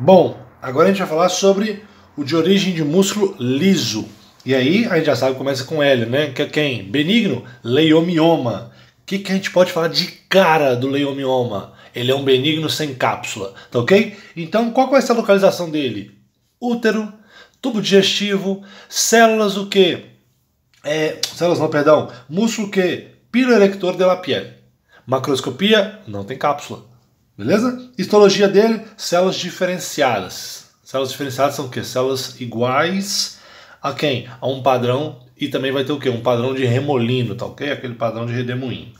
Bom, agora a gente vai falar sobre o de origem de músculo liso. E aí a gente já sabe que começa com L, né? Que é quem? Benigno? Leiomioma. O que a gente pode falar de cara do leiomioma? Ele é um benigno sem cápsula, tá ok? Então qual que vai ser a localização dele? Útero, tubo digestivo, células o quê? Células não, perdão. Músculo o quê? Piloerector de la piel. Macroscopia, não tem cápsula. Beleza? Histologia dele, células diferenciadas. Células diferenciadas são o quê? Células iguais a quem? A um padrão, e também vai ter o quê? Um padrão de remolino, tá ok? Aquele padrão de redemoinho.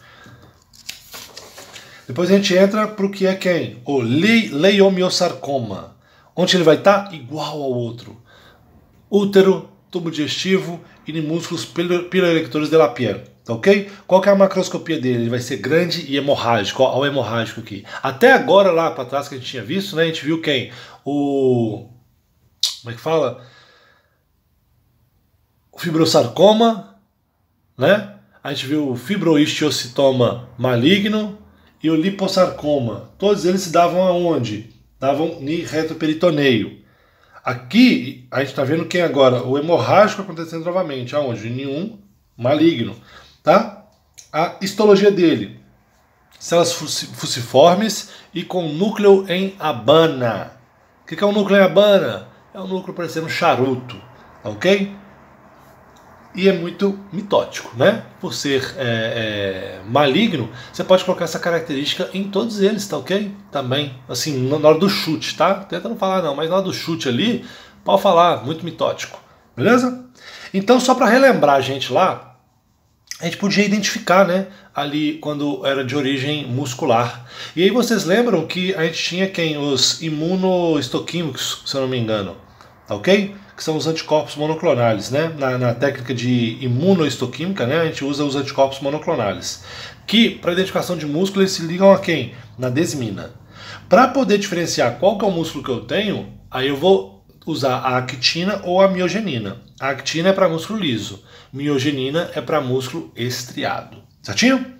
Depois a gente entra para o que é quem? O leiomiosarcoma. Onde ele vai estar? Igual ao outro. Útero, tubo digestivo e músculos piloerectores de la piel. Tá ok? Qual que é a macroscopia dele? Ele vai ser grande e hemorrágico. Olha o hemorrágico aqui. Até agora, lá para trás que a gente tinha visto, né? A gente viu quem? Como é que fala? O fibrosarcoma, né? A gente viu o fibrohistiocitoma maligno e o liposarcoma. Todos eles se davam aonde? Davam no retroperitoneio. Aqui a gente está vendo quem agora? O hemorrágico acontecendo novamente. Aonde? Nenhum maligno. Tá? A histologia dele. Células fusiformes e com núcleo em abana. O que é um núcleo em abana? É um núcleo parecendo um charuto. Ok? E é muito mitótico, né? Por ser maligno, você pode colocar essa característica em todos eles, tá ok? Também, assim, na hora do chute, tá? Tenta não falar não, mas na hora do chute ali, pode falar, muito mitótico, beleza? Então, só para relembrar a gente lá, a gente podia identificar, né, ali quando era de origem muscular. E aí vocês lembram que a gente tinha quem? Os imunohistoquímicos, se eu não me engano, tá ok? Que são os anticorpos monoclonais, né? Na técnica de imunohistoquímica, né, a gente usa os anticorpos monoclonais, que para identificação de músculo eles se ligam a quem? Na desmina. Para poder diferenciar qual que é o músculo que eu tenho, aí eu vou usar a actina ou a miogenina. A actina é para músculo liso, miogenina é para músculo estriado. Certinho?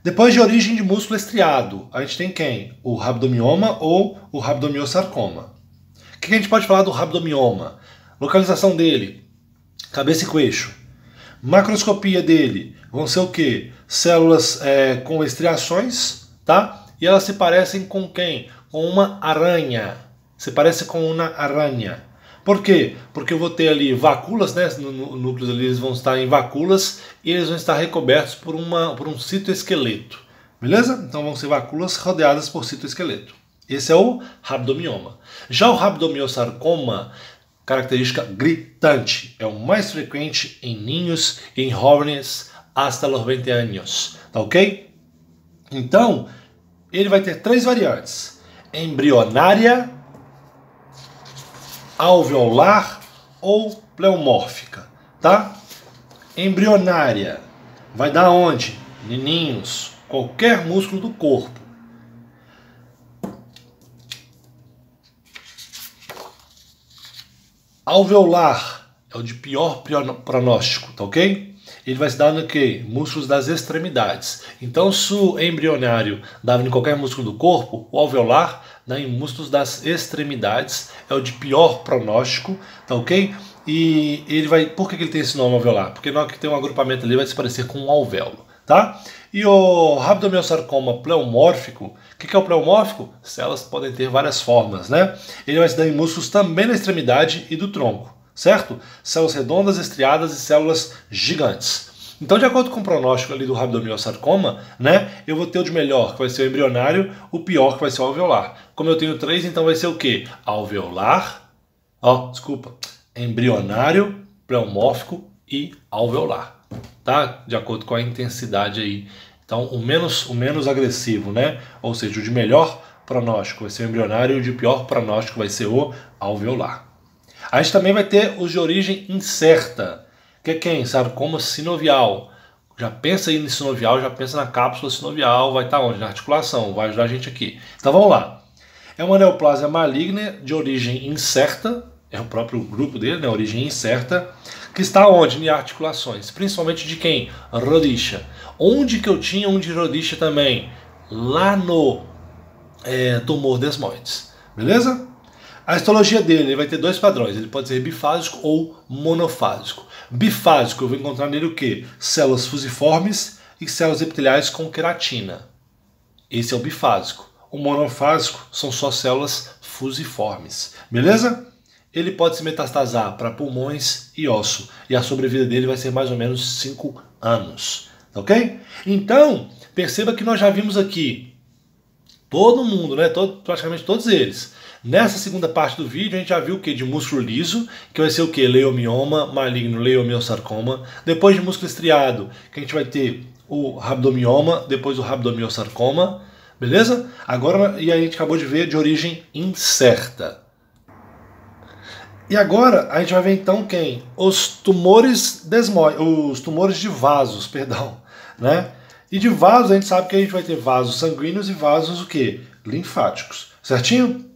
Depois de origem de músculo estriado, a gente tem quem? O rabdomioma ou o rabdomiosarcoma. O que a gente pode falar do rabdomioma? Localização dele, cabeça e queixo. Macroscopia dele, vão ser o quê? Células com estriações, tá? E elas se parecem com quem? Com uma aranha. Se parece com uma aranha. Por quê? Porque eu vou ter ali vacúolas, né? No núcleo ali eles vão estar em vacúolas e eles vão estar recobertos por um citoesqueleto. Beleza? Então vão ser vacúolas rodeadas por citoesqueleto. Esse é o rabdomioma. Já o rabdomiosarcoma, característica gritante, é o mais frequente em ninhos e em jóvenes hasta los 20 anos. Tá ok? Então, ele vai ter três variantes: embrionária, alveolar ou pleomórfica, tá? Embrionária vai dar onde? Ninhos, qualquer músculo do corpo. Alveolar é o de pior pronóstico, tá ok? Ele vai se dar no quê? Músculos das extremidades. Então, se o embrionário dava em qualquer músculo do corpo, o alveolar dá em músculos das extremidades, é o de pior pronóstico, tá ok? E ele vai. Por que ele tem esse nome alveolar? Porque na hora que tem um agrupamento ali vai se parecer com um alvéolo, tá? E o rabdomiosarcoma pleomórfico, o que é o pleomórfico? Células podem ter várias formas, né? Ele vai se dar em músculos também na extremidade e do tronco, certo? Células redondas, estriadas e células gigantes. Então, de acordo com o pronóstico ali do rabdomiosarcoma, né, eu vou ter o de melhor, que vai ser o embrionário, o pior, que vai ser o alveolar. Como eu tenho três, então vai ser o quê? Alveolar, embrionário, pleomórfico e alveolar. Tá? De acordo com a intensidade aí. Então, o menos agressivo, né? Ou seja, o de melhor pronóstico vai ser o embrionário e o de pior pronóstico vai ser o alveolar. A gente também vai ter os de origem incerta, que é quem? Sarcoma sinovial. Já pensa aí no sinovial, já pensa na cápsula sinovial, vai estar onde? Na articulação, vai ajudar a gente aqui. Então vamos lá. É uma neoplasia maligna de origem incerta, é o próprio grupo dele, né? Origem incerta, que está onde? Em articulações, principalmente de quem? Rodicha. Onde que eu tinha um de rodicha também? Lá no tumor desmoides, beleza? A histologia dele, ele vai ter dois padrões, ele pode ser bifásico ou monofásico. Bifásico, eu vou encontrar nele o quê? Células fusiformes e células epiteliais com queratina. Esse é o bifásico. O monofásico são só células fusiformes. Beleza? Ele pode se metastasar para pulmões e osso. E a sobrevida dele vai ser mais ou menos 5 anos. Ok? Então, perceba que nós já vimos aqui todo mundo, né? Praticamente todos eles. Nessa segunda parte do vídeo, a gente já viu o que? De músculo liso, que vai ser o que? Leiomioma, maligno leiomiosarcoma. Depois de músculo estriado, que a gente vai ter o rabdomioma, depois o rabdomiosarcoma. Beleza? Agora, e aí a gente acabou de ver de origem incerta. E agora a gente vai ver então quem? Os tumores os tumores de vasos, perdão, né? E de vasos a gente sabe que a gente vai ter vasos sanguíneos e vasos o quê? Linfáticos, certinho?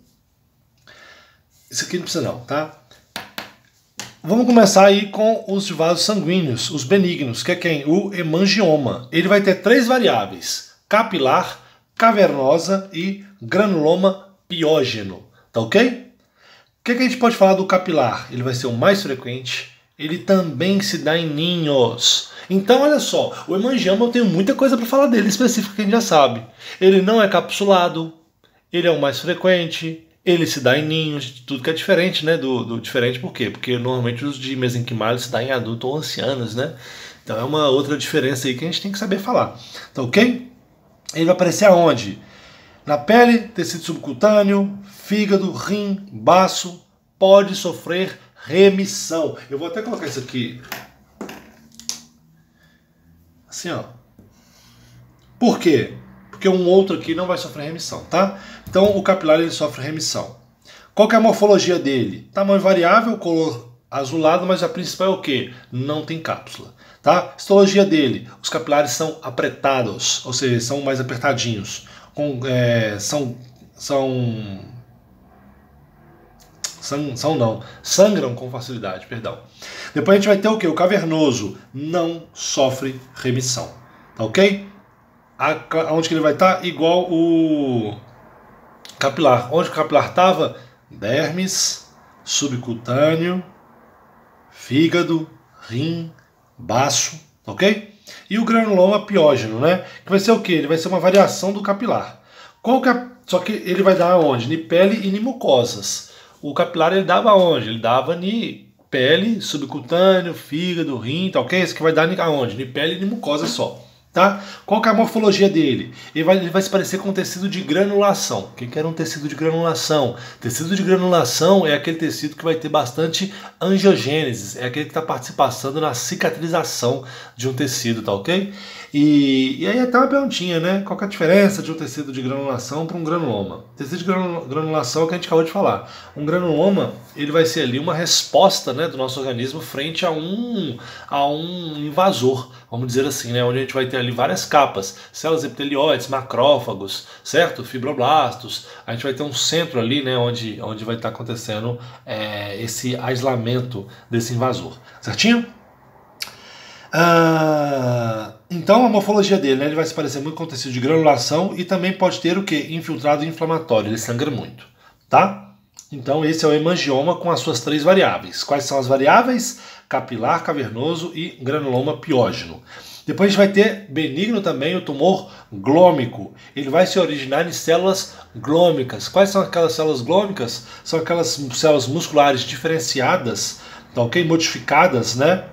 Isso aqui não precisa não, tá? Vamos começar aí com os vasos sanguíneos, os benignos, que é quem? O hemangioma. Ele vai ter 3 variáveis: capilar, cavernosa e granuloma piógeno, tá ok? O que a gente pode falar do capilar? Ele vai ser o mais frequente, ele também se dá em ninhos. Então, olha só, o hemangioma eu tenho muita coisa para falar dele específica que a gente já sabe. Ele não é capsulado, ele é o mais frequente, ele se dá em ninhos, tudo que é diferente, né? Diferente por quê? Porque normalmente os de mesenquimais se dá em adultos ou ancianos, né? Então é uma outra diferença aí que a gente tem que saber falar. Tá ok? Ele vai aparecer aonde? Na pele, tecido subcutâneo, fígado, rim, baço, pode sofrer remissão. Eu vou até colocar isso aqui. Assim, ó. Por quê? Porque um outro aqui não vai sofrer remissão, tá? Então o capilar ele sofre remissão. Qual que é a morfologia dele? Tamanho variável, color azulado, mas a principal é o quê? Não tem cápsula, tá? Histologia dele, os capilares são apretados, ou seja, são mais apertadinhos. Sangram com facilidade, perdão. Depois a gente vai ter o quê? O cavernoso não sofre remissão, tá ok? Onde que ele vai estar? Igual o capilar. Onde o capilar estava? Dermis, subcutâneo, fígado, rim, baço, ok? E o granuloma piógeno, né? Que vai ser o quê? Ele vai ser uma variação do capilar. Só que ele vai dar onde? Em pele e em mucosas. O capilar ele dava onde? Ele dava em pele, subcutâneo, fígado, rim, tá ok? Esse que vai dar aonde? Em pele e em mucosa só. Tá? Qual que é a morfologia dele? Ele vai se parecer com um tecido de granulação. O que era um tecido de granulação? Tecido de granulação é aquele tecido que vai ter bastante angiogênese, é aquele que está participando na cicatrização de um tecido, tá ok? E aí até uma perguntinha, né? Qual que é a diferença de um tecido de granulação para um granuloma? Tecido de granulação é o que a gente acabou de falar. Um granuloma, ele vai ser ali uma resposta, né, do nosso organismo frente a um invasor, vamos dizer assim, né? Onde a gente vai ter ali várias capas, células epitelioides, macrófagos, certo? Fibroblastos. A gente vai ter um centro ali, né, onde vai estar acontecendo esse aislamento desse invasor, certinho? Então a morfologia dele, né, ele vai se parecer muito com tecido de granulação e também pode ter o que? Infiltrado inflamatório, ele sangra muito, tá? Então esse é o hemangioma com as suas 3 variáveis. Quais são as variáveis? Capilar, cavernoso e granuloma piógeno. Depois a gente vai ter benigno também o tumor glômico. Ele vai se originar em células glômicas. Quais são aquelas células glômicas? São aquelas células musculares diferenciadas, tá ok? Modificadas, né?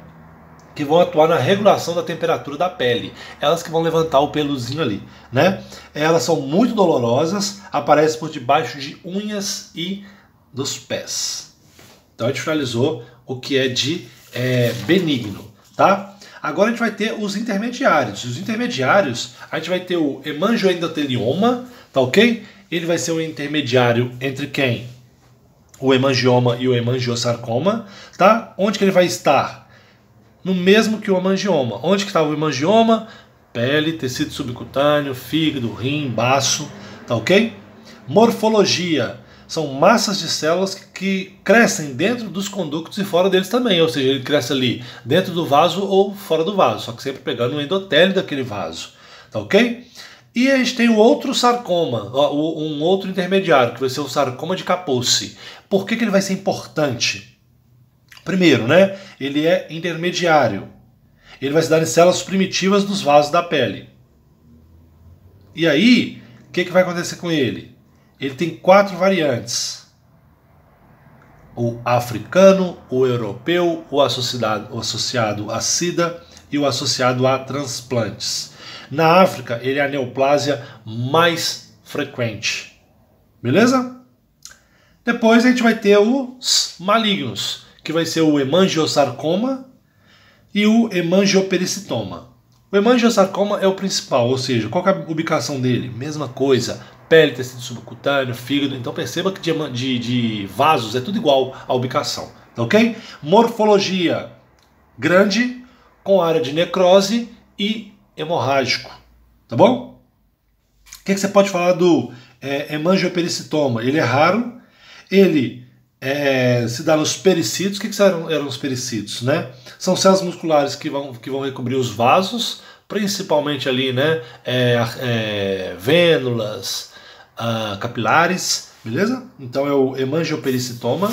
Que vão atuar na regulação da temperatura da pele. Elas que vão levantar o peluzinho ali, né? Elas são muito dolorosas, aparecem por debaixo de unhas e dos pés. Então a gente finalizou o que é de benigno, tá? Agora a gente vai ter os intermediários. Os intermediários, a gente vai ter o hemangioendotelioma, tá ok? Ele vai ser um intermediário entre quem? O hemangioma e o hemangiosarcoma, tá? Onde que ele vai estar? No mesmo que o hemangioma. Onde que estava o hemangioma? Pele, tecido subcutâneo, fígado, rim, baço, tá ok? Morfologia. São massas de células que crescem dentro dos conductos e fora deles também. Ou seja, ele cresce ali dentro do vaso ou fora do vaso, só que sempre pegando o endotélio daquele vaso, tá ok? E a gente tem o outro sarcoma, um outro intermediário, que vai ser o sarcoma de Kaposi. Por que ele vai ser importante? Primeiro, né, ele é intermediário. Ele vai se dar em células primitivas dos vasos da pele. E aí, o que vai acontecer com ele? Ele tem 4 variantes. O africano, o europeu, o associado a SIDA e o associado a transplantes. Na África, ele é a neoplásia mais frequente. Beleza? Depois a gente vai ter os malignos, que vai ser o hemangiosarcoma e o hemangiopericitoma. O hemangiosarcoma é o principal, ou seja, qual é a ubicação dele? Mesma coisa, pele, tecido subcutâneo, fígado. Então perceba que de vasos é tudo igual a ubicação, tá ok? Morfologia grande, com área de necrose e hemorrágico, tá bom? O que você pode falar do hemangiopericitoma? Ele é raro, ele se dá nos pericílios. O que eram os pericílios, né? São células musculares que vão recobrir os vasos, principalmente ali, né, vênulas, capilares, beleza? Então é o hemangiopericitoma.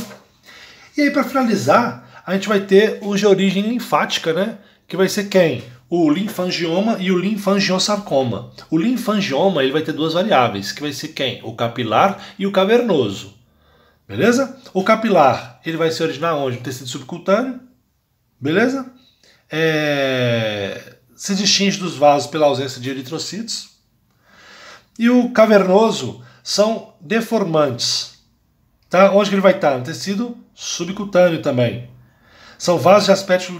E aí, para finalizar, a gente vai ter os de origem linfática, né? Que vai ser quem? O linfangioma e o linfangiosarcoma. O linfangioma ele vai ter 2 variáveis, que vai ser quem? O capilar e o cavernoso. Beleza? O capilar ele vai se originar onde? No tecido subcutâneo. Beleza? Se distingue dos vasos pela ausência de eritrocitos. E o cavernoso são deformantes. Tá? Onde que ele vai estar? No tecido subcutâneo também. São vasos de aspectos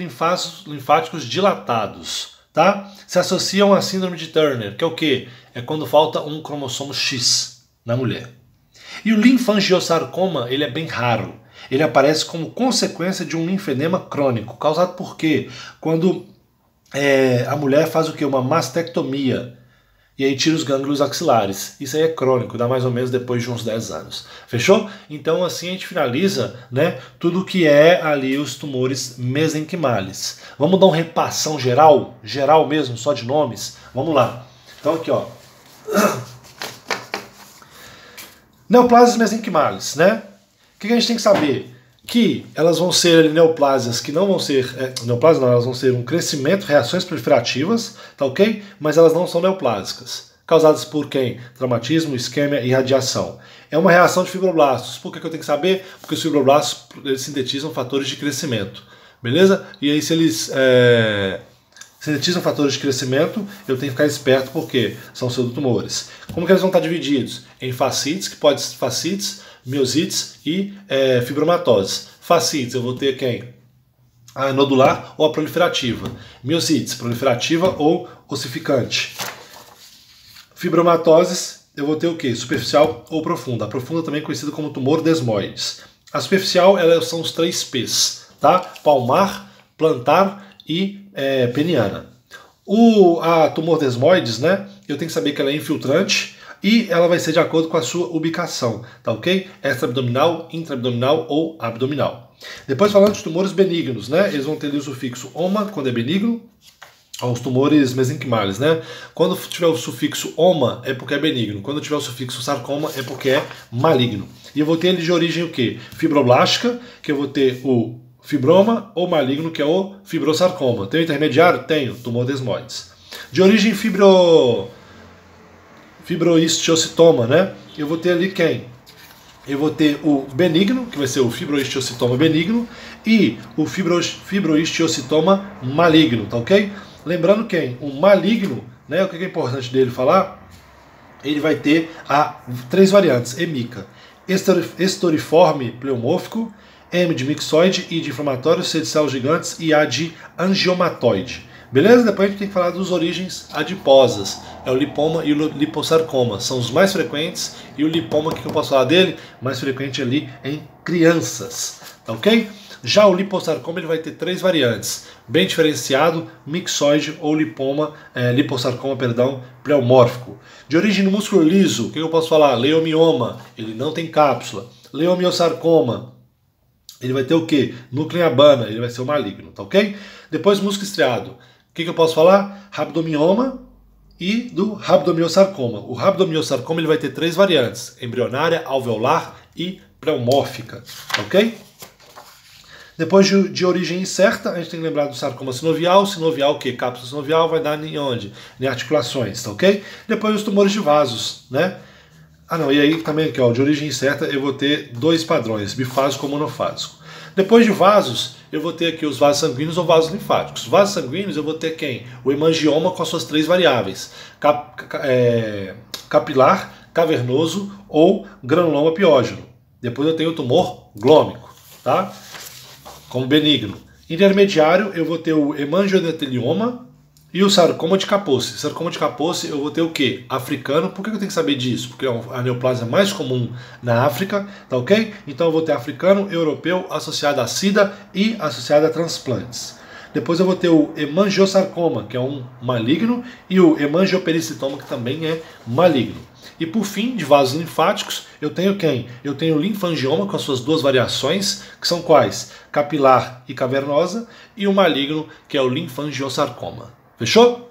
linfáticos dilatados, tá? Se associam à síndrome de Turner, que é o quê? É quando falta um cromossomo X na mulher. E o linfangiosarcoma, ele é bem raro. Ele aparece como consequência de um linfedema crônico, causado por quê? Quando a mulher faz o quê? Uma mastectomia. E aí tira os gânglios axilares. Isso aí é crônico, dá mais ou menos depois de uns 10 anos. Fechou? Então assim a gente finaliza, né, tudo que é ali os tumores mesenquimales. Vamos dar um repassão geral? Geral mesmo, só de nomes? Vamos lá. Então aqui, ó. Neoplasias mesenquimales, né? O que a gente tem que saber? Que elas vão ser neoplásias que não vão ser... neoplásias não, elas vão ser um crescimento, reações proliferativas, tá ok? Mas elas não são neoplásicas. Causadas por quem? Traumatismo, isquemia e radiação. É uma reação de fibroblastos. Por que eu tenho que saber? Porque os fibroblastos eles sintetizam fatores de crescimento. Beleza? E aí se eles sintetizam fatores de crescimento, eu tenho que ficar esperto porque são pseudotumores. Como que eles vão estar divididos? Em fascites, que pode ser fascites, miosites e fibromatoses. Fascites, eu vou ter quem? A nodular ou a proliferativa. Miosites, proliferativa ou ossificante. Fibromatoses, eu vou ter o quê? Superficial ou profunda. A profunda também é conhecida como tumor desmoides. A superficial, elas são os 3 P's, tá? Palmar, plantar e peniana. A tumor desmoides, né? Eu tenho que saber que ela é infiltrante, e ela vai ser de acordo com a sua ubicação, tá ok? Extra-abdominal, intra-abdominal ou abdominal. Depois falando de tumores benignos, né? Eles vão ter ali o sufixo oma, quando é benigno, os tumores mesenquimales, né? Quando tiver o sufixo oma, é porque é benigno. Quando tiver o sufixo sarcoma, é porque é maligno. E eu vou ter ele de origem o quê? Fibroblástica, que eu vou ter o fibroma, ou maligno, que é o fibrosarcoma. Tem o intermediário? Tenho, tumor desmoides. De origem fibroistiocitoma, né? Eu vou ter ali quem? Eu vou ter o benigno, que vai ser o fibroistiocitoma benigno, e o fibroistiocitoma maligno, tá ok? Lembrando quem? O maligno, né? O que é importante dele falar? Ele vai ter 3 variantes, hemica, estoriforme pleomórfico, M de mixoide, I de inflamatório, C de células gigantes e A de angiomatoide. Beleza? Depois a gente tem que falar das origens adiposas. É o lipoma e o liposarcoma. São os mais frequentes. E o lipoma, o que eu posso falar dele? Mais frequente ali em crianças. Tá ok? Já o liposarcoma ele vai ter 3 variantes. Bem diferenciado, mixoide ou liposarcoma, pleomórfico. De origem no músculo liso, o que eu posso falar? Leomioma, ele não tem cápsula. Leomiosarcoma, ele vai ter o quê? Núcleo em abana, ele vai ser o maligno, tá ok? Depois músculo estriado. O que eu posso falar? Rabdomioma e do rabdomiosarcoma. O rabdomiosarcoma ele vai ter 3 variantes: embrionária, alveolar e pleomórfica, ok? Depois de origem incerta, a gente tem que lembrar do sarcoma sinovial. Sinovial, o que? Cápsula sinovial vai dar em onde? Em articulações, tá ok? Depois os tumores de vasos, né? Ah não, e aí também aqui, ó, de origem incerta eu vou ter 2 padrões, bifásico ou monofásico. Depois de vasos, eu vou ter aqui os vasos sanguíneos ou vasos linfáticos. Vasos sanguíneos eu vou ter quem? O hemangioma com as suas 3 variáveis: capilar, cavernoso ou granuloma piógeno. Depois eu tenho o tumor glômico, tá? Como benigno. Intermediário, eu vou ter o hemangiodendelioma e o sarcoma de Kaposi. Sarcoma de Kaposi, eu vou ter o quê? Africano. Por que eu tenho que saber disso? Porque a neoplasia é mais comum na África, tá ok? Então eu vou ter africano, europeu, associado a SIDA e associado a transplantes. Depois eu vou ter o hemangiosarcoma, que é um maligno, e o hemangiopericitoma, que também é maligno. E por fim, de vasos linfáticos, eu tenho quem? Eu tenho o linfangioma com as suas 2 variações, que são quais? Capilar e cavernosa, e o maligno, que é o linfangiosarcoma. Fechou?